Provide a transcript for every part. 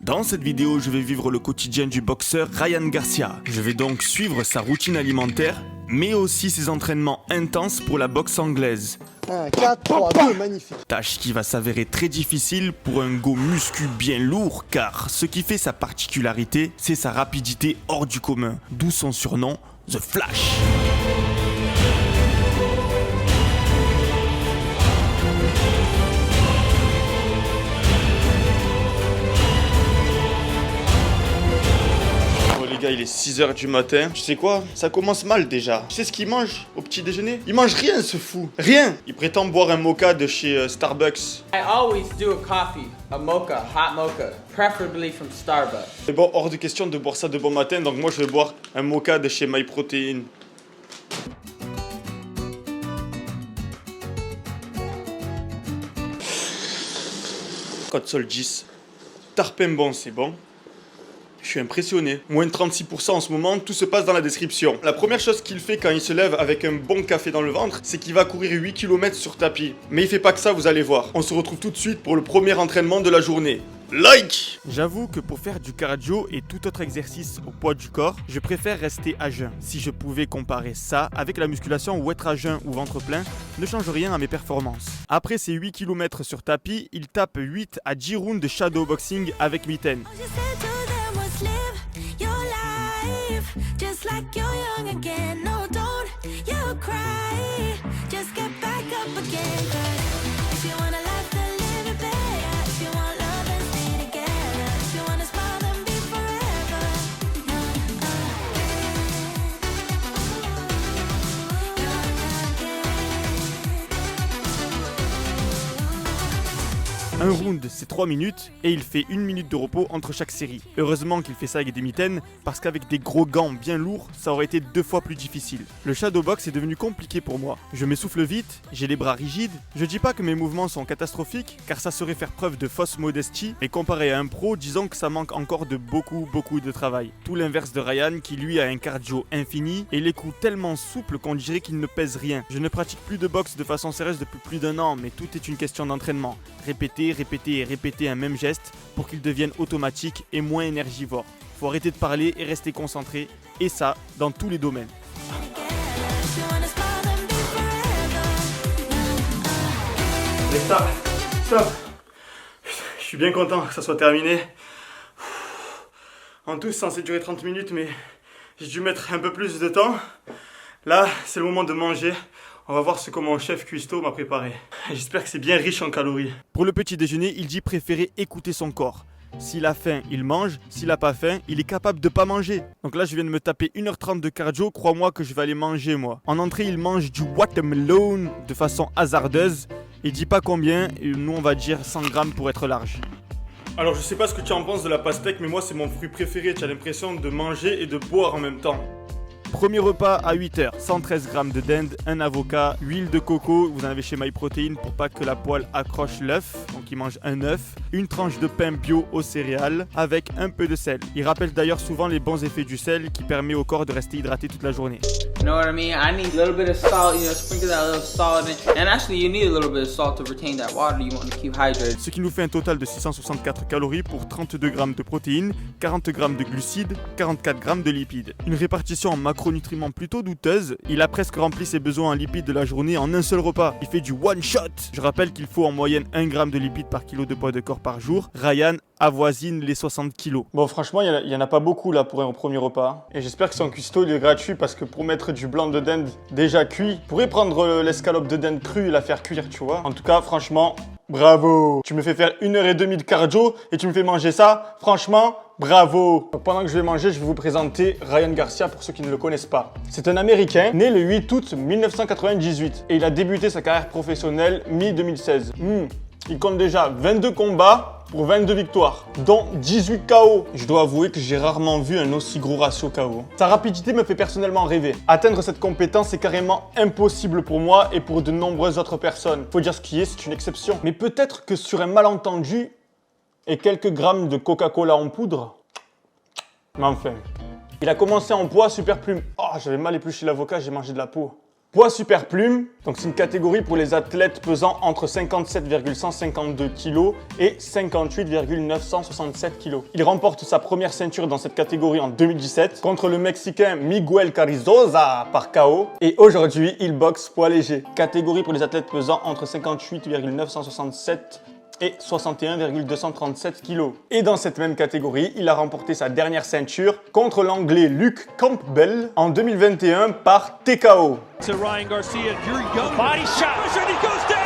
Dans cette vidéo, je vais vivre le quotidien du boxeur Ryan Garcia. Je vais donc suivre sa routine alimentaire, mais aussi ses entraînements intenses pour la boxe anglaise. 1, 4, 3, 2, magnifique. Tâche qui va s'avérer très difficile pour un go muscu bien lourd, car ce qui fait sa particularité, c'est sa rapidité hors du commun, d'où son surnom, The Flash. Les gars, il est 6h du matin. Tu sais quoi? Ça commence mal déjà. Tu sais ce qu'il mange au petit déjeuner? Il mange rien, ce fou. Rien. Il prétend boire un mocha de chez Starbucks. I always do a coffee, a mocha, hot mocha, preferably from Starbucks. Mais bon, hors de question de boire ça de bon matin, donc moi je vais boire un mocha de chez MyProtein. Code Sol 10. Tarpin c'est bon. Je suis impressionné. Moins de 36% en ce moment, tout se passe dans la description. La première chose qu'il fait quand il se lève avec un bon café dans le ventre, c'est qu'il va courir 8 km sur tapis. Mais il fait pas que ça, vous allez voir. On se retrouve tout de suite pour le premier entraînement de la journée. Like! J'avoue que pour faire du cardio et tout autre exercice au poids du corps, je préfère rester à jeun. Si je pouvais comparer ça avec la musculation où être à jeun ou ventre plein ne change rien à mes performances. Après ces 8 km sur tapis, il tape 8 à 10 rounds de shadowboxing avec mitaine. Un round, c'est 3 minutes et il fait 1 minute de repos entre chaque série. Heureusement qu'il fait ça avec des mitaines, parce qu'avec des gros gants bien lourds, ça aurait été 2 fois plus difficile. Le shadowbox est devenu compliqué pour moi. Je m'essouffle vite, j'ai les bras rigides. Je dis pas que mes mouvements sont catastrophiques, car ça serait faire preuve de fausse modestie, mais comparé à un pro, disons que ça manque encore de beaucoup de travail. Tout l'inverse de Ryan, qui lui a un cardio infini et les coups tellement souples qu'on dirait qu'il ne pèse rien. Je ne pratique plus de boxe de façon sérieuse depuis plus d'1 an, mais tout est une question d'entraînement. Répéter et répéter un même geste pour qu'il devienne automatique et moins énergivore. Faut arrêter de parler et rester concentré, et ça, dans tous les domaines. Allez, stop. Je suis bien content que ça soit terminé. En tout, c'est censé durer 30 minutes, mais j'ai dû mettre un peu plus de temps. Là, c'est le moment de manger. On va voir ce que mon chef cuistot m'a préparé. J'espère que c'est bien riche en calories. Pour le petit déjeuner, il dit préférer écouter son corps. S'il a faim, il mange. S'il a pas faim, il est capable de pas manger. Donc là, je viens de me taper 1h30 de cardio. Crois-moi que je vais aller manger, moi. En entrée, il mange du watermelon de façon hasardeuse. Il dit pas combien. Et nous, on va dire 100 grammes pour être large. Alors, je sais pas ce que tu en penses de la pastèque, mais moi, c'est mon fruit préféré. Tu as l'impression de manger et de boire en même temps. Premier repas à 8h, 113 g de dinde, un avocat, huile de coco, vous en avez chez MyProtein pour pas que la poêle accroche l'œuf, donc il mange un œuf, une tranche de pain bio aux céréales avec un peu de sel. Il rappelle d'ailleurs souvent les bons effets du sel qui permet au corps de rester hydraté toute la journée. You know what I mean? I need a little bit of salt, sprinkle that little salt in. And actually you need a little bit of salt to retain that water you want to keep hydrated. Ce qui nous fait un total de 664 calories pour 32 g de protéines, 40 g de glucides, 44 g de lipides. Une répartition en macronutriments plutôt douteuse. Il a presque rempli ses besoins en lipides de la journée en un seul repas. Il fait du one shot. Je rappelle qu'il faut en moyenne 1 g de lipides par kilo de poids de corps par jour. Ryan avoisine les 60 kilos. Bon, franchement, il y en a pas beaucoup là pour un premier repas. Et j'espère que son cuistot il est gratuit parce que pour mettre du blanc de dinde déjà cuit, je pourrais prendre l'escalope de dinde crue et la faire cuire, tu vois. En tout cas, franchement, bravo. Tu me fais faire 1h30 de cardio et tu me fais manger ça. Franchement, bravo. Donc, pendant que je vais manger, je vais vous présenter Ryan Garcia pour ceux qui ne le connaissent pas. C'est un Américain né le 8 août 1998 et il a débuté sa carrière professionnelle mi-2016. Il compte déjà 22 combats pour 22 victoires, dont 18 KO. Je dois avouer que j'ai rarement vu un aussi gros ratio KO. Sa rapidité me fait personnellement rêver. Atteindre cette compétence est carrément impossible pour moi et pour de nombreuses autres personnes. Faut dire ce qui est, c'est une exception. Mais peut-être que sur un malentendu et quelques grammes de Coca-Cola en poudre, mais enfin. Il a commencé en poids super plume. Oh, j'avais mal épluché l'avocat, j'ai mangé de la peau. Poids super plume, donc c'est une catégorie pour les athlètes pesant entre 57,152 kg et 58,967 kg. Il remporte sa première ceinture dans cette catégorie en 2017 contre le Mexicain Miguel Carrizosa par KO. Et aujourd'hui, il boxe poids léger. Catégorie pour les athlètes pesant entre 58,967 et 61,237 kg. Et dans cette même catégorie, il a remporté sa dernière ceinture contre l'anglais Luke Campbell en 2021 par TKO. To Ryan Garcia, your young body shot, and he goes down.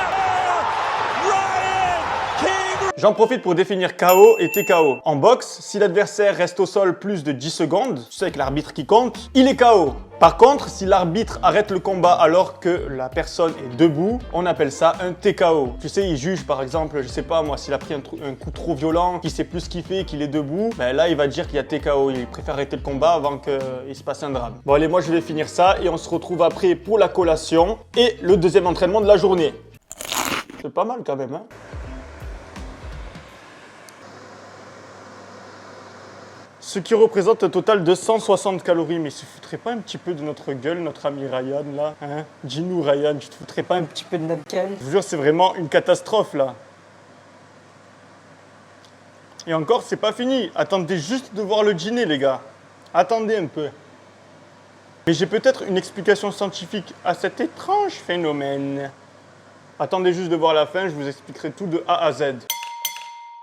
Ryan King. J'en profite pour définir KO et TKO. En boxe, si l'adversaire reste au sol plus de 10 secondes, tu sais avec l'arbitre qui compte, il est KO. Par contre, si l'arbitre arrête le combat alors que la personne est debout, on appelle ça un TKO. Tu sais, il juge par exemple, je sais pas moi, s'il a pris un coup trop violent, qu'il sait plus ce qu'il fait, qu'il est debout, ben là il va dire qu'il y a TKO. Il préfère arrêter le combat avant qu'il se passe un drame. Bon allez, moi je vais finir ça et on se retrouve après pour la collation et le deuxième entraînement de la journée. C'est pas mal quand même, hein? Ce qui représente un total de 160 calories. Mais il se foutrait pas un petit peu de notre gueule, notre ami Ryan, là, hein? Dis-nous, Ryan, tu te foutrais pas un petit peu de notre gueule? Je vous jure, c'est vraiment une catastrophe, là. Et encore, c'est pas fini. Attendez juste de voir le dîner, les gars. Attendez un peu. Mais j'ai peut-être une explication scientifique à cet étrange phénomène. Attendez juste de voir la fin, je vous expliquerai tout de A à Z.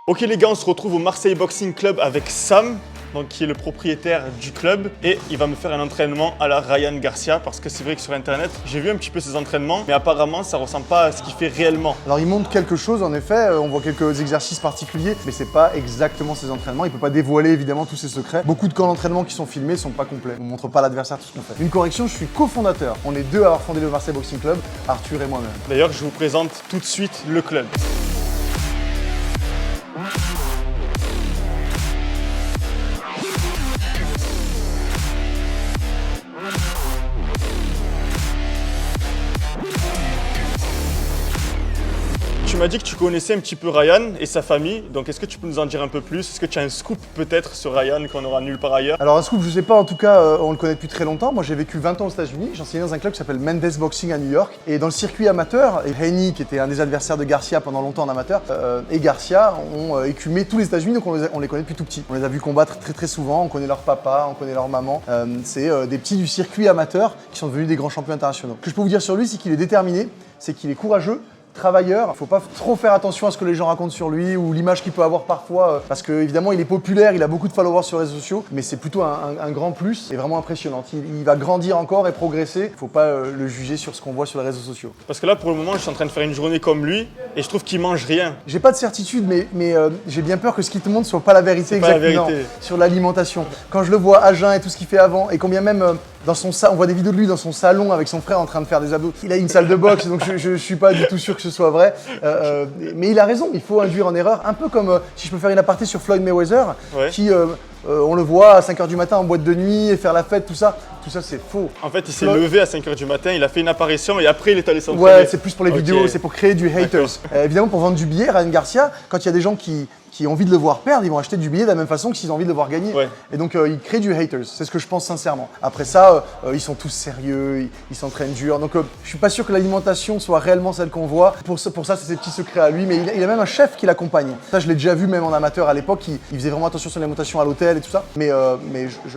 Ok les gars, on se retrouve au Marseille Boxing Club avec Sam, donc qui est le propriétaire du club, et il va me faire un entraînement à la Ryan Garcia parce que c'est vrai que sur internet j'ai vu un petit peu ses entraînements, mais apparemment ça ressemble pas à ce qu'il fait réellement. Alors il montre quelque chose en effet, on voit quelques exercices particuliers, mais c'est pas exactement ses entraînements, il peut pas dévoiler évidemment tous ses secrets. Beaucoup de camps d'entraînement qui sont filmés sont pas complets, on montre pas à l'adversaire tout ce qu'on fait. Une correction, je suis cofondateur, on est deux à avoir fondé le Marseille Boxing Club, Arthur et moi-même. D'ailleurs je vous présente tout de suite le club. Tu m'as dit que tu connaissais un petit peu Ryan et sa famille, donc est-ce que tu peux nous en dire un peu plus? Est-ce que tu as un scoop peut-être sur Ryan qu'on aura nulle part ailleurs? Alors un scoop, je sais pas, en tout cas, on le connaît depuis très longtemps. Moi j'ai vécu 20 ans aux États-Unis, j'enseignais dans un club qui s'appelle Mendes Boxing à New York. Et dans le circuit amateur, et Haney, qui était un des adversaires de Garcia pendant longtemps en amateur, et Garcia ont écumé tous les États-Unis, donc on les connaît depuis tout petit. On les a vus combattre très très souvent, on connaît leur papa, on connaît leur maman. C'est des petits du circuit amateur qui sont devenus des grands champions internationaux. Ce que je peux vous dire sur lui, c'est qu'il est déterminé, c'est qu'il est courageux, travailleur. Il faut pas trop faire attention à ce que les gens racontent sur lui ou l'image qu'il peut avoir parfois parce que évidemment il est populaire, il a beaucoup de followers sur les réseaux sociaux, mais c'est plutôt un grand plus et vraiment impressionnant. Il va grandir encore et progresser. Il faut pas le juger sur ce qu'on voit sur les réseaux sociaux. Parce que là pour le moment je suis en train de faire une journée comme lui et je trouve qu'il mange rien. J'ai pas de certitude mais j'ai bien peur que ce qu'il te montre soit pas la vérité exactement sur l'alimentation. Quand je le vois à jeun et tout ce qu'il fait avant et combien même dans son on voit des vidéos de lui dans son salon avec son frère en train de faire des abdos. Il a une salle de boxe donc je suis pas du tout sûr que ce soit vrai. Mais il a raison, il faut induire en erreur. Un peu comme, si je peux faire une aparté sur Floyd Mayweather, qui, on le voit à 5h du matin en boîte de nuit et faire la fête, tout ça c'est faux. En fait, il s'est levé à 5h du matin, il a fait une apparition et après il est allé s'entraîner. Ouais, c'est plus pour les vidéos, c'est pour créer du haters. Évidemment, pour vendre du billet, Ryan Garcia, quand il y a des gens qui ont envie de le voir perdre, ils vont acheter du billet de la même façon que s'ils ont envie de le voir gagner. Ouais. Et donc, ils créent du haters. C'est ce que je pense sincèrement. Après ça, ils sont tous sérieux, ils s'entraînent dur. Donc, je suis pas sûr que l'alimentation soit réellement celle qu'on voit. Pour ça, c'est ses petits secrets à lui. Mais il a même un chef qui l'accompagne. Ça, je l'ai déjà vu même en amateur à l'époque. Il faisait vraiment attention sur l'alimentation à l'hôtel et tout ça. Mais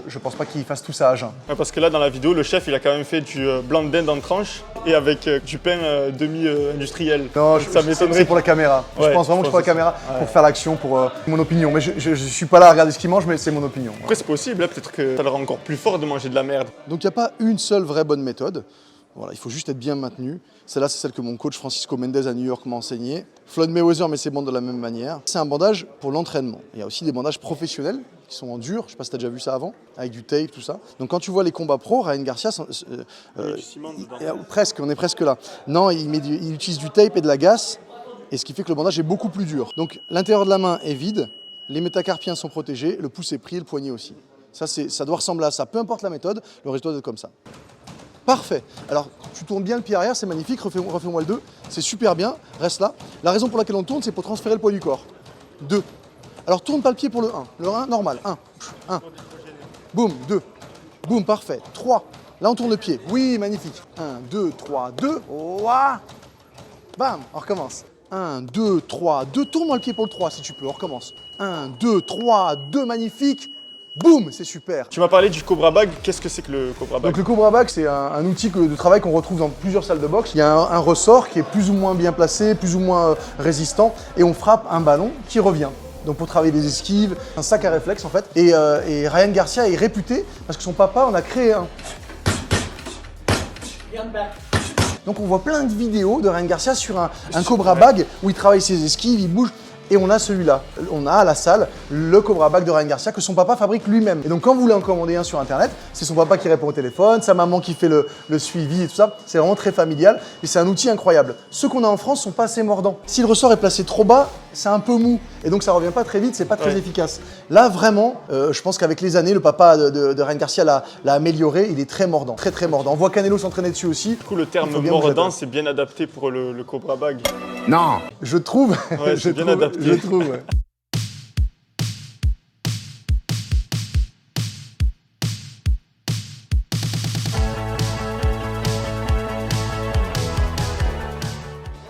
je pense pas qu'il fasse tout ça à jeun. Ouais, parce que là, dans la vidéo, le chef, il a quand même fait du blanc de dinde en tranche et avec du pain demi-industriel. Non, ça m'étonnerait. C'est pour la caméra. Ouais, je pense vraiment que c'est pour la caméra, pour faire l'action, pour mon opinion. Mais je suis pas là à regarder ce qu'il mange, mais c'est mon opinion. Après, c'est possible, hein, peut-être que ça le rend encore plus fort de manger de la merde. Donc, il n'y a pas une seule vraie bonne méthode. Voilà, il faut juste être bien maintenu. Celle-là, c'est celle que mon coach Francisco Mendez à New York m'a enseignée. Floyd Mayweather, mais c'est bon de la même manière. C'est un bandage pour l'entraînement. Il y a aussi des bandages professionnels qui sont en dur. Je ne sais pas si tu as déjà vu ça avant, avec du tape, tout ça. Donc quand tu vois les combats pro, Ryan Garcia, presque, on est presque là. Non, il utilise du tape et de la gasse, et ce qui fait que le bandage est beaucoup plus dur. Donc l'intérieur de la main est vide, les métacarpiens sont protégés, le pouce est pris et le poignet aussi. Ça doit ressembler à ça. Peu importe la méthode, le résultat doit être comme ça. Parfait. Alors, tu tournes bien le pied arrière, c'est magnifique. Refais-moi le 2. C'est super bien. Reste là. La raison pour laquelle on tourne, c'est pour transférer le poids du corps. 2. Alors, tourne pas le pied pour le 1. Le 1, normal. 1. 1. Boum. 2. Boum, parfait. 3. Là, on tourne le pied. Oui, magnifique. 1, 2, 3, 2. Ouah. Bam, on recommence. 1, 2, 3, 2. Tourne-moi le pied pour le 3 si tu peux, on recommence. 1, 2, 3, 2, magnifique. Boum, c'est super. Tu m'as parlé du Cobra Bag, qu'est-ce que c'est que le Cobra Bag? Donc le Cobra Bag, c'est un outil de travail qu'on retrouve dans plusieurs salles de boxe. Il y a un ressort qui est plus ou moins bien placé, plus ou moins résistant, et on frappe un ballon qui revient. Donc pour travailler des esquives, un sac à réflexe en fait. Et Ryan Garcia est réputé parce que son papa en a créé un. Donc on voit plein de vidéos de Ryan Garcia sur un Cobra Bag où il travaille ses esquives, il bouge. Et on a celui-là. On a à la salle le Cobra Bag de Ryan Garcia que son papa fabrique lui-même. Et donc quand vous voulez en commander un sur internet, c'est son papa qui répond au téléphone, sa maman qui fait le suivi et tout ça. C'est vraiment très familial et c'est un outil incroyable. Ceux qu'on a en France sont pas assez mordants. Si le ressort est placé trop bas, c'est un peu mou et donc ça revient pas très vite, c'est pas très efficace. Là vraiment, je pense qu'avec les années, le papa de Ryan Garcia l'a amélioré, il est très mordant, très mordant. On voit Canelo s'entraîner dessus aussi. Du coup, le terme mordant, c'est bien adapté pour le Cobra Bag. Non, je trouve. Ouais, c'est bien adapté. Je trouve, ouais.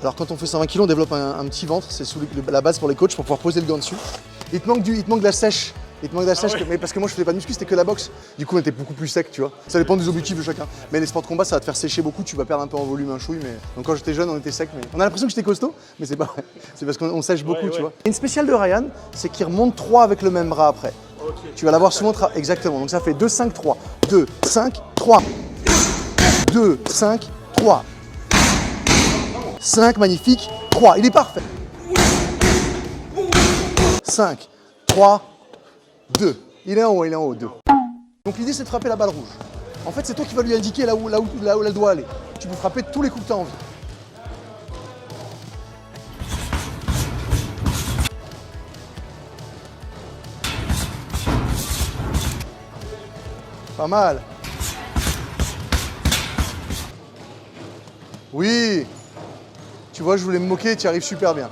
Alors quand on fait 120 kg, on développe un petit ventre, c'est sous la base pour les coachs pour pouvoir poser le gant dessus. Il te manque de la sèche. Mais parce que moi je faisais pas de muscu, c'était que la boxe. Du coup on était beaucoup plus sec, tu vois. Ça dépend des objectifs de chacun. Mais les sports de combat, ça va te faire sécher beaucoup, tu vas perdre un peu en volume, un chouille. Mais donc quand j'étais jeune, on était sec. Mais on a l'impression que j'étais costaud, mais c'est pas vrai. C'est parce qu'on sèche beaucoup, tu vois. Une spéciale de Ryan, c'est qu'il remonte 3 avec le même bras après. Okay. Tu vas l'avoir souvent exactement. Donc ça fait 2, 5, 3. 2, 5, 3. 2, 5, 3. 5, magnifique. 3, il est parfait. 5, 3, 2. Il est en haut, 2. Donc l'idée c'est de frapper la balle rouge. En fait c'est toi qui vas lui indiquer là où elle doit aller. Tu peux frapper tous les coups que tu as envie. Pas mal. Oui. Tu vois, je voulais me moquer, tu y arrives super bien.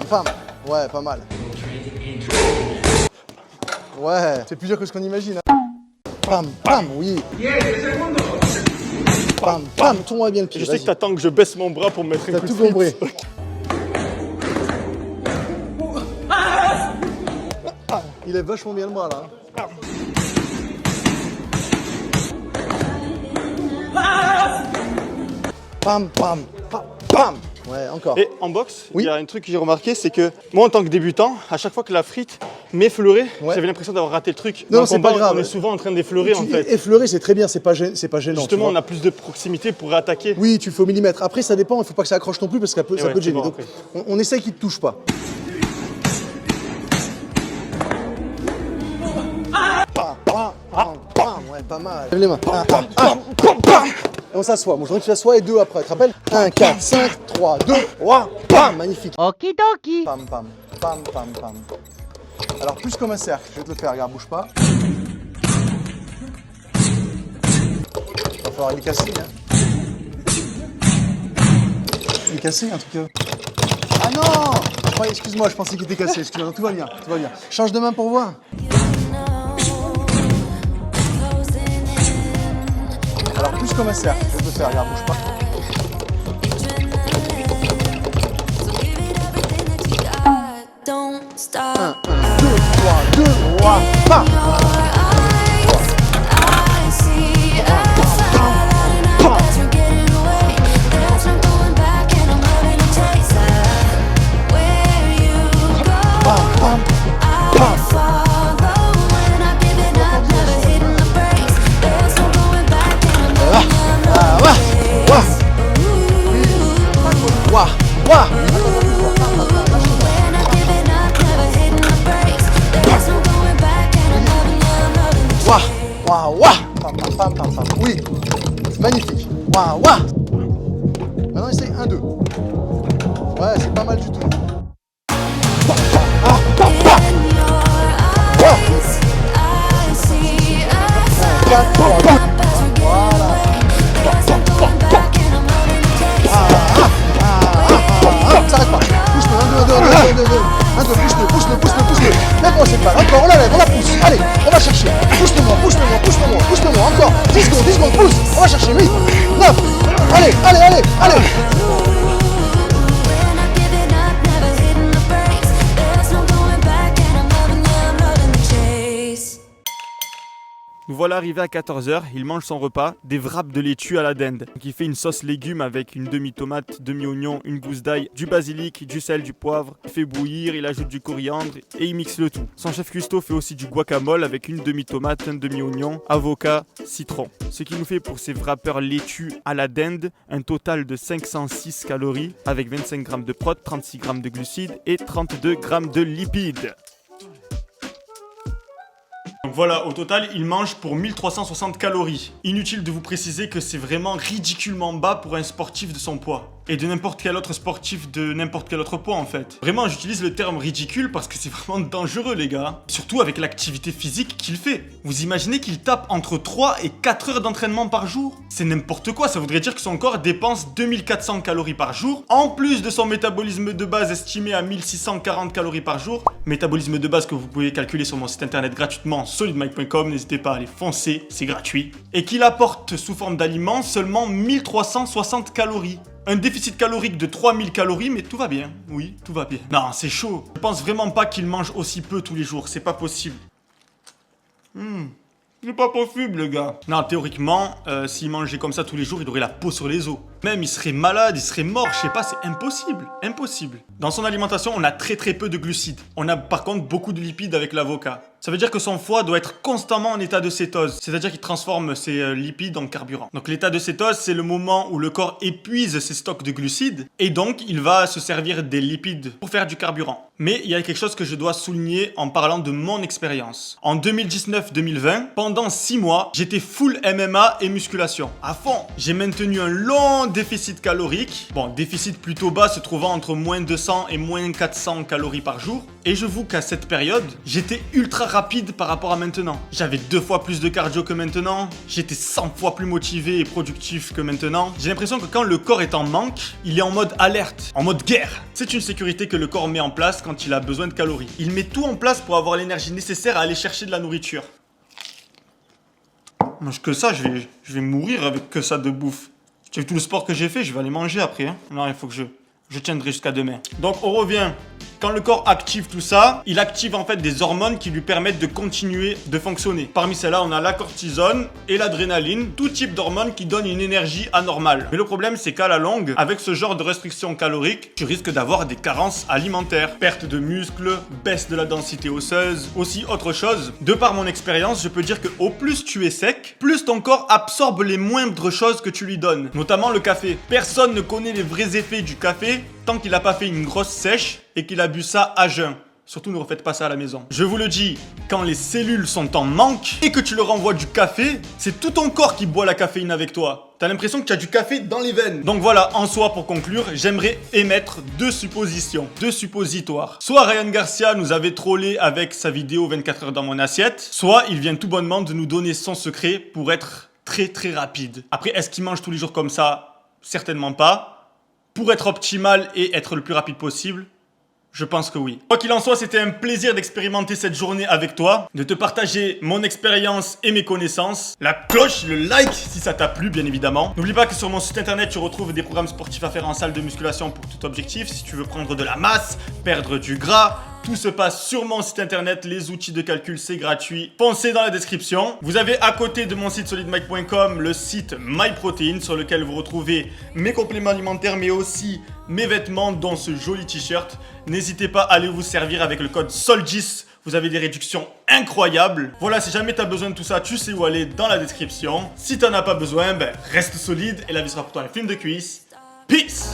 Pam. Ouais, pas mal. Ouais, c'est plus dur que ce qu'on imagine. Hein. Pam, oui. Pam, tourne-moi bien le pied. Je sais que t'attends que je baisse mon bras pour me mettre un coup de flip. T'as tout compris. Il est vachement bien le bras là. Pam. Ouais, encore. Et en boxe, il y a un truc que j'ai remarqué, c'est que moi en tant que débutant, à chaque fois que la frite m'effleurait, j'avais l'impression d'avoir raté le truc. Non, c'est pas grave. On est souvent en train d'effleurer en fait. Effleurer, c'est très bien, c'est pas gênant. Justement, on a plus de proximité pour attaquer. Oui, tu le fais au millimètre. Après, ça dépend, il faut pas que ça accroche non plus parce que ça peut te gêner. Donc, on essaye qu'il te touche pas. Ouais, pas mal. Lève les mains. Et on s'assoit. Moi, je voudrais que tu t'assoies et 2 après. Tu te rappelles 1, 4, 5, 3, 2. Pam, magnifique. Okidoki. Pam. Alors, plus comme un cercle. Je vais te le faire. Regarde, bouge pas. Il va falloir lui casser. Hein. Lui casser un truc. Ah non! Excuse-moi, je pensais qu'il était cassé. Excuse-moi, tout va bien. Change de main pour voir. Alors plus comme un cercle, je vais te le faire, regarde, bouge pas. Un, 2, 3, 2, pam! Pam. Oui, magnifique. Maintenant essaye 1, 2. Ouais, c'est pas mal du tout. 4, 3, 2. Voilà. moi cette balle. Encore, on la lève, on la pousse. Allez, on va chercher. Pousse-le-moi, pousse-le-moi, pousse-le-moi, pousse-le-moi. Encore. 10 secondes, pousse. On va chercher. 8, 9. Allez, allez, allez, allez. Nous voilà arrivés à 14h, il mange son repas, des wraps de laitue à la dinde. Donc il fait une sauce légumes avec une demi-tomate, demi-oignon, une gousse d'ail, du basilic, du sel, du poivre. Il fait bouillir, il ajoute du coriandre et il mixe le tout. Son chef cuistot fait aussi du guacamole avec une demi-tomate, un demi-oignon, avocat, citron. Ce qui nous fait pour ces wrappeurs laitue à la dinde un total de 506 calories avec 25 g de prot, 36 g de glucides et 32 g de lipides. Donc voilà, au total, il mange pour 1360 calories. Inutile de vous préciser que c'est vraiment ridiculement bas pour un sportif de son poids. Et de n'importe quel autre sportif de n'importe quel autre poids en fait. Vraiment, j'utilise le terme ridicule parce que c'est vraiment dangereux les gars. Surtout avec l'activité physique qu'il fait. Vous imaginez qu'il tape entre 3 et 4 heures d'entraînement par jour? C'est n'importe quoi, ça voudrait dire que son corps dépense 2400 calories par jour, en plus de son métabolisme de base estimé à 1640 calories par jour. Métabolisme de base que vous pouvez calculer sur mon site internet gratuitement, solidmike.com, n'hésitez pas à aller foncer, c'est gratuit. Et qu'il apporte sous forme d'aliments seulement 1360 calories. Un déficit calorique de 3000 calories, mais tout va bien. Oui, tout va bien. Non, c'est chaud. Je pense vraiment pas qu'il mange aussi peu tous les jours. C'est pas possible. C'est pas possible, le gars. Non, théoriquement, s'il mangeait comme ça tous les jours, il aurait la peau sur les os. Même, il serait malade, il serait mort, je sais pas, c'est impossible. Impossible. Dans son alimentation, on a très peu de glucides. On a par contre beaucoup de lipides avec l'avocat. Ça veut dire que son foie doit être constamment en état de cétose. C'est-à-dire qu'il transforme ses lipides en carburant. Donc l'état de cétose, c'est le moment où le corps épuise ses stocks de glucides. Et donc, il va se servir des lipides pour faire du carburant. Mais il y a quelque chose que je dois souligner en parlant de mon expérience. En 2019-2020, pendant 6 mois, j'étais full MMA et musculation. À fond. J'ai maintenu un long déficit calorique. Bon, déficit plutôt bas, se trouvant entre moins 200 et moins 400 calories par jour. Et je vous qu'à cette période, j'étais ultra rapide par rapport à maintenant. J'avais 2 fois plus de cardio que maintenant. J'étais 100 fois plus motivé et productif que maintenant. J'ai l'impression que quand le corps est en manque, il est en mode alerte, en mode guerre. C'est une sécurité que le corps met en place quand il a besoin de calories. Il met tout en place pour avoir l'énergie nécessaire à aller chercher de la nourriture. Mange que ça, je vais mourir avec que ça de bouffe. Tu sais, tout le sport que j'ai fait, je vais aller manger après. Hein. Non, il faut que je tiendrai jusqu'à demain. Donc on revient. Quand le corps active tout ça, il active en fait des hormones qui lui permettent de continuer de fonctionner. Parmi celles-là, on a la cortisone et l'adrénaline, tout type d'hormones qui donnent une énergie anormale. Mais le problème, c'est qu'à la longue, avec ce genre de restriction calorique, tu risques d'avoir des carences alimentaires. Perte de muscles, baisse de la densité osseuse, aussi autre chose. De par mon expérience, je peux dire que au plus tu es sec, plus ton corps absorbe les moindres choses que tu lui donnes. Notamment le café. Personne ne connaît les vrais effets du café tant qu'il n'a pas fait une grosse sèche et qu'il a bu ça à jeun. Surtout ne refaites pas ça à la maison. Je vous le dis, quand les cellules sont en manque et que tu leur envoies du café, c'est tout ton corps qui boit la caféine avec toi. T'as l'impression que tu as du café dans les veines. Donc voilà, en soi, pour conclure, j'aimerais émettre 2 suppositions, 2 suppositoires. Soit Ryan Garcia nous avait trollé avec sa vidéo 24 heures dans mon assiette, soit il vient tout bonnement de nous donner son secret pour être très rapide. Après, est-ce qu'il mange tous les jours comme ça? Certainement pas. Pour être optimal et être le plus rapide possible, je pense que oui. Quoi qu'il en soit, c'était un plaisir d'expérimenter cette journée avec toi, de te partager mon expérience et mes connaissances. La cloche, le like si ça t'a plu, bien évidemment. N'oublie pas que sur mon site internet, tu retrouves des programmes sportifs à faire en salle de musculation pour tout objectif. Si tu veux prendre de la masse, perdre du gras, tout se passe sur mon site internet, les outils de calcul c'est gratuit. Foncez dans la description. Vous avez à côté de mon site solidmike.com le site MyProtein sur lequel vous retrouvez mes compléments alimentaires mais aussi mes vêtements dont ce joli t-shirt. N'hésitez pas à aller vous servir avec le code SOLDIS. Vous avez des réductions incroyables. Voilà, si jamais tu as besoin de tout ça, tu sais où aller dans la description. Si tu n'en as pas besoin, reste solide et la vie sera pour toi un film de cuisse. Peace!